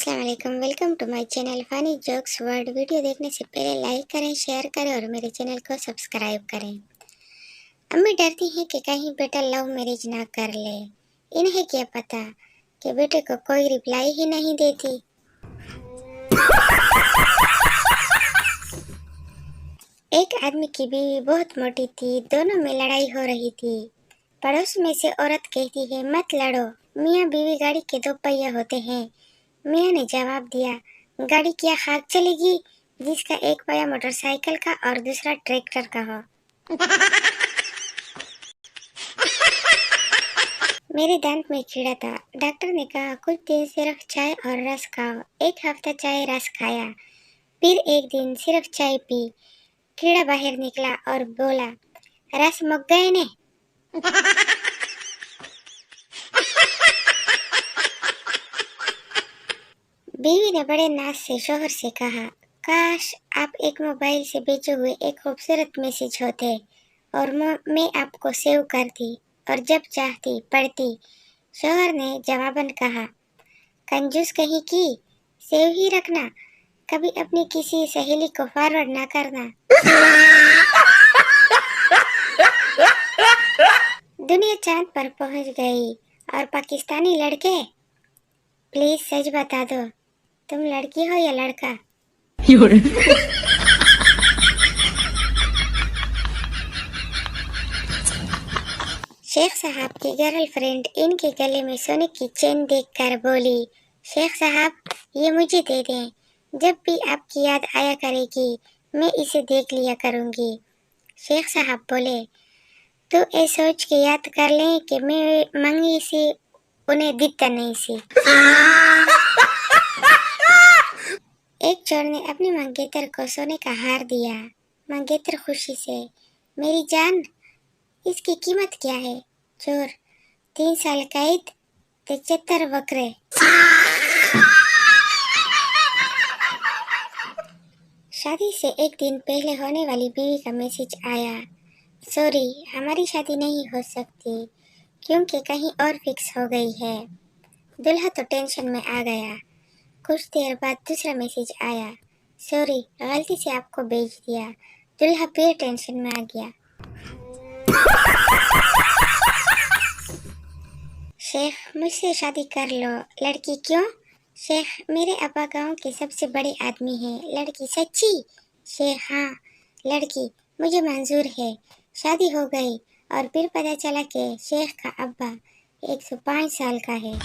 अस्सलाम वालेकुम, welcome to my channel funny jokes world. Video देखने से पहले लाइक करें, शेयर करें और मेरे चैनल को सब्सक्राइब करें। अम्मी डरती हैं कि कहीं बेटा लव मैरिज ना कर ले। इन्हें क्या पता कि बेटे को कोई रिप्लाई ही नहीं देती। एक आदमी की बीवी बहुत मोटी थी, दोनों में लड़ाई हो रही थी। पड़ोस में से औरत कहती है, मत लड़ो, मियाँ बीवी गाड़ी के दो पहिए होते हैं। मियाँ ने जवाब दिया, गाड़ी क्या खाक चलेगी जिसका एक पहिया मोटरसाइकिल का और दूसरा ट्रैक्टर का हो। मेरे दांत में कीड़ा था, डॉक्टर ने कहा कुछ दिन सिर्फ चाय और रस खाओ। एक हफ्ता चाय रस खाया, फिर एक दिन सिर्फ चाय पी। कीड़ा बाहर निकला और बोला, रस मुक गए ने। बीवी ने बड़े नाज से शोहर से कहा, काश आप एक मोबाइल से भेजे हुए एक खूबसूरत मैसेज होते और मैं आपको सेव करती और जब चाहती पढ़ती। शोहर ने जवाबन कहा, कंजूस कहीं की, सेव ही रखना, कभी अपनी किसी सहेली को फॉरवर्ड ना करना। दुनिया चांद पर पहुंच गई और पाकिस्तानी लड़के, प्लीज सच बता दो, तुम लड़की हो या लड़का? शेख साहब की गर्लफ्रेंड इनके गले में सोने की चेन देखकर बोली, शेख साहब ये मुझे दे दें, जब भी आपकी याद आया करेगी मैं इसे देख लिया करूंगी। शेख साहब बोले, तू ये सोच के याद कर ले कि मैं मंगी सी उन्हें दिखता नहीं सी। एक चोर ने अपनी मंगेतर को सोने का हार दिया। मंगेतर खुशी से, मेरी जान, इसकी कीमत क्या है? चोर, 3 साल कैद, 73 बकरे। शादी से एक दिन पहले होने वाली बीवी का मैसेज आया, सॉरी हमारी शादी नहीं हो सकती क्योंकि कहीं और फिक्स हो गई है। दूल्हा तो टेंशन में आ गया। कुछ देर बाद दूसरा मैसेज आया, सॉरी गलती से आपको भेज दिया। दूल्हा फिर टेंशन में आ गया। शेख मुझसे शादी कर लो। लड़की क्यों? शेख मेरे अब्बा गांव के सबसे बड़े आदमी हैं। लड़की सच्ची? शेख हाँ। लड़की मुझे मंजूर है। शादी हो गई और फिर पता चला कि शेख का अब्बा 105 साल का है।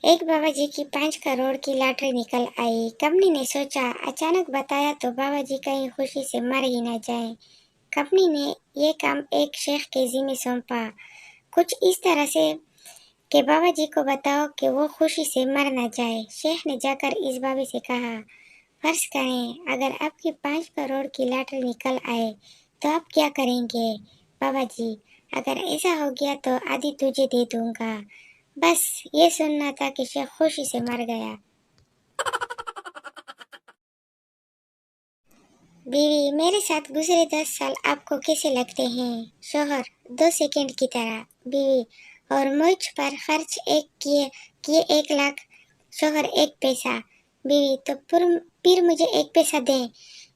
एक बाबा जी की 5 करोड़ की लॉटरी निकल आई। कंपनी ने सोचा, अचानक बताया तो बाबा जी कहीं खुशी से मर ही न जाए। कंपनी ने ये काम एक शेख के जिम्मे सौंपा, कुछ इस तरह से कि बाबा जी को बताओ कि वो खुशी से मर न जाए। शेख ने जाकर इस बाबी से कहा, फर्ज करें अगर आपकी 5 करोड़ की लॉटरी निकल आए तो आप क्या करेंगे? बाबा जी, अगर ऐसा हो गया तो आधी तुझे दे दूंगा। बस ये सुनना था कि शेख खुशी से मर गया। बीवी, मेरे साथ गुजरे 10 साल आपको कैसे लगते हैं? शोहर, 2 सेकंड की तरह। बीवी, और मुझ पर खर्च किए 1 लाख। शोहर, 1 पैसा। बीवी, तो फिर मुझे 1 पैसा दें।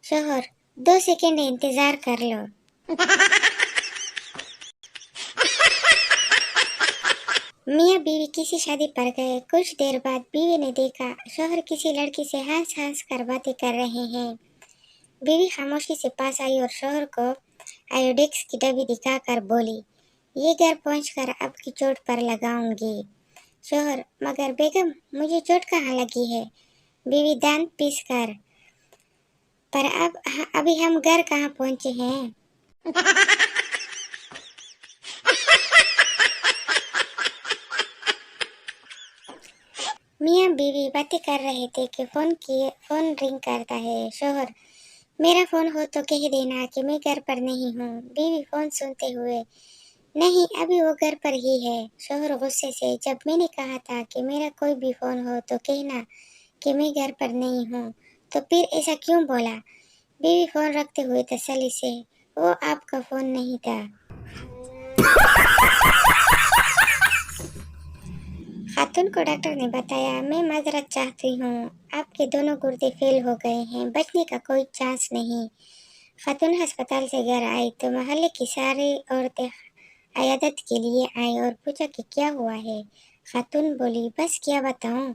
शोहर, 2 सेकंड इंतजार कर लो। मियाँ बीवी किसी शादी पर गए। कुछ देर बाद बीवी ने देखा शोहर किसी लड़की से हंस हंस कर बातें कर रहे हैं। बीवी खामोशी से पास आई और शोहर को आयोडेक्स की डब्बी दिखाकर बोली, ये घर पहुंचकर आपकी चोट पर लगाऊंगी। शोहर, मगर बेगम मुझे चोट कहाँ लगी है? बीवी, दांत पीस कर। पर अब अभी हम घर कहाँ पहुंचे हैं? मियाँ बीवी बातें कर रहे थे कि फोन रिंग करता है। शोहर, मेरा फोन हो तो कह देना कि मैं घर पर नहीं हूँ। बीवी फोन सुनते हुए, नहीं अभी वो घर पर ही है। शोहर गुस्से से, जब मैंने कहा था कि मेरा कोई भी फोन हो तो कहना कि मैं घर पर नहीं हूँ, तो फिर ऐसा क्यों बोला? बीवी फोन रखते हुए तसल्ली से, वो आपका फोन नहीं था। खातून को डॉक्टर ने बताया, मैं माजरत चाहती हूँ, आपके दोनों गुर्दे फेल हो गए हैं, बचने का कोई चांस नहीं। खातून अस्पताल से घर आई तो मोहल्ले की सारी औरतें अयादत के लिए आई और पूछा कि क्या हुआ है। खातून बोली, बस क्या बताऊं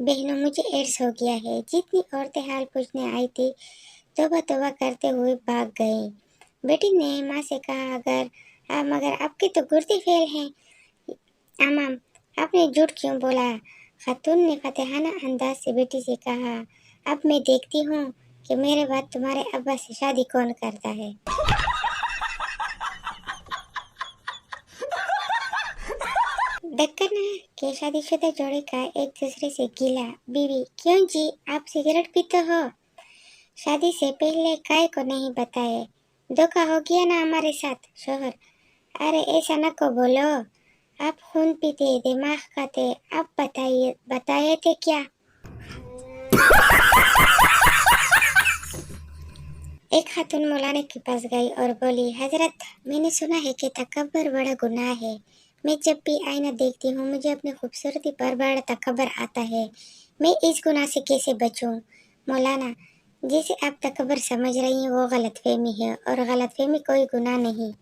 बहनों, मुझे एड्स हो गया है। जितनी औरतें हाल पूछने आई थी तौबा तौबा करते हुए भाग गई। बेटी ने माँ से कहा, मगर आपके तो गुर्दे फेल हैं। अम्मा, आपने झूठ क्यों बोला? खातून ने फतेहाना अंदाज से बेटी से कहा, अब मैं देखती हूँ कि मेरे बाद तुम्हारे अब्बा से शादी कौन करता है। दक्कन के शादीशुदा जोड़े का एक दूसरे से गिला। बीवी, क्यों जी, आप सिगरेट पीते हो? शादी से पहले काय को नहीं बताए, धोखा हो गया ना हमारे साथ। शोहर, अरे ऐसा न को बोलो, आप खून पीते, दिमाग खाते, आप बताए थे क्या? एक खातून मौलाना के पास गई और बोली, हजरत, मैंने सुना है कि तकब्बर बड़ा गुनाह है। मैं जब भी आईना देखती हूँ मुझे अपनी खूबसूरती पर बड़ा तकब्बर आता है। मैं इस गुनाह से कैसे बचूं? मौलाना, जिसे आप तकब्बर समझ रही हैं वो गलतफहमी है, और गलतफहमी कोई गुनाह नहीं।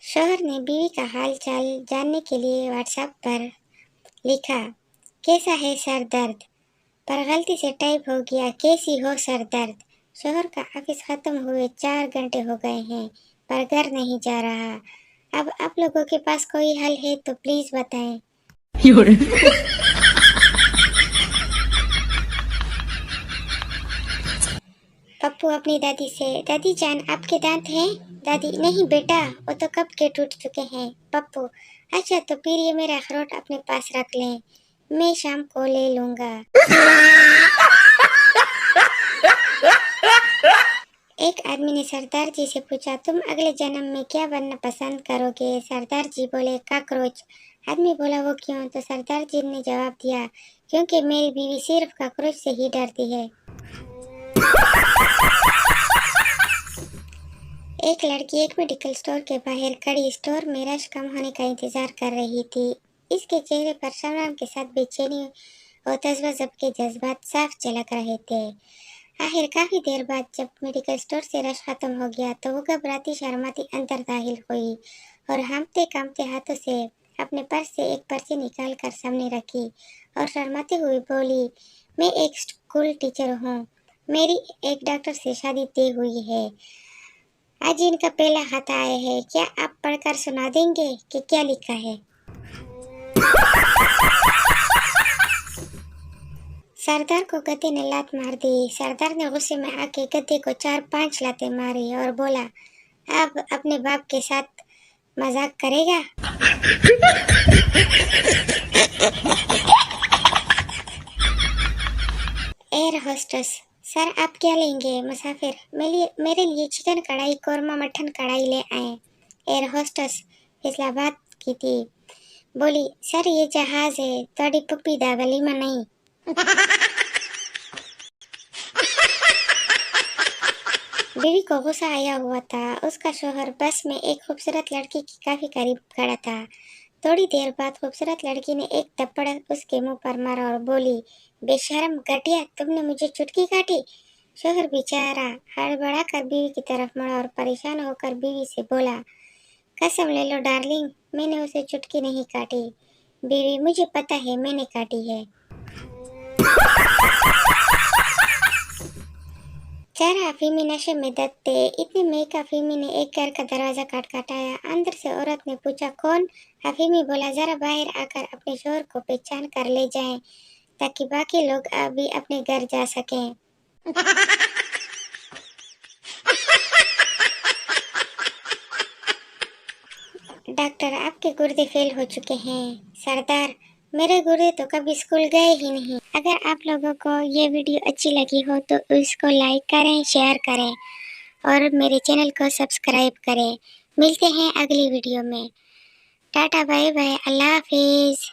शोहर ने बीवी का हाल चाल जानने के लिए व्हाट्सएप पर लिखा, कैसा है सर दर्द, पर गलती से टाइप हो गया, कैसी हो सर दर्द। शोहर का ऑफिस खत्म हुए 4 घंटे हो गए हैं पर घर नहीं जा रहा। अब आप लोगों के पास कोई हल है तो प्लीज बताएं। पप्पू अपनी दादी से, दादी जान आपके दांत हैं? दादी, नहीं बेटा, वो तो कब के टूट चुके हैं। पप्पू, अच्छा तो फिर ये मेरा अखरोट अपने पास रख लें, मैं शाम को ले लूंगा। एक आदमी ने सरदार जी से पूछा, तुम अगले जन्म में क्या बनना पसंद करोगे? सरदार जी बोले, काकरोच। आदमी बोला, वो क्यों? तो सरदार जी ने जवाब दिया, क्योंकि मेरी बीवी सिर्फ काकरोच से ही डरती है। एक लड़की एक मेडिकल स्टोर के बाहर खड़ी स्टोर में रश कम होने का इंतजार कर रही थी। इसके चेहरे पर शर्म के साथ बेचैनी और तज़्ज़ुब के जज्बात साफ झलक रहे थे। आखिर काफी देर बाद जब मेडिकल स्टोर से रश खत्म हो गया तो वो घबराती शर्माती अंदर दाखिल हुई और हांफते कांपते हाथों से अपने पर्स से एक पर्ची निकाल कर सामने रखी और शर्माते हुए बोली, मैं एक स्कूल टीचर हूँ, मेरी एक डॉक्टर से शादी तय हुई है, आज इनका पहला खत आया है, क्या आप पढ़कर सुना देंगे कि क्या लिखा है? सरदार को गधे ने लात मार दी। सरदार ने गुस्से में आके गधे को 4-5 लातें मारी और बोला, अब अपने बाप के साथ मजाक करेगा? एयर होस्टेस, सर आप क्या लेंगे? मुसाफिर, मेरे लिए चिकन कढ़ाई कोरमा मटन कढ़ाई ले आए। एयर होस्टेस फैसलाबाद की थी, बोली, सर ये जहाज है, थोड़ी पुप्पी दा गली में नहीं। बीवी को गुस्सा आया हुआ था। उसका शौहर बस में एक खूबसूरत लड़की के काफी करीब खड़ा था। थोड़ी देर बाद खूबसूरत लड़की ने एक थप्पड़ उसके मुंह पर मारा और बोली, बेशर्म घटिया, तुमने मुझे चुटकी काटी। शौहर बेचारा हड़बड़ा कर बीवी की तरफ मुड़ा और परेशान होकर बीवी से बोला, कसम ले लो डार्लिंग, मैंने उसे चुटकी नहीं काटी। बीवी, मुझे पता है मैंने काटी है। 4 अफीमी नशे में दत्त थे। इतने में एक अफीमी ने एक घर का दरवाजा खटखटाया। अंदर से औरत ने पूछा, कौन? अफीमी बोला, जरा बाहर आकर अपने शोहर को पहचान कर ले जाएं, ताकि बाकी लोग अभी अपने घर जा सकें। डॉक्टर, आपके गुर्दे फेल हो चुके हैं। सरदार, मेरे गुर्दे तो कभी स्कूल गए ही नहीं। अगर आप लोगों को ये वीडियो अच्छी लगी हो तो इसको लाइक करें, शेयर करें और मेरे चैनल को सब्सक्राइब करें। मिलते हैं अगली वीडियो में। टाटा बाय बाय, अल्लाह हाफिज।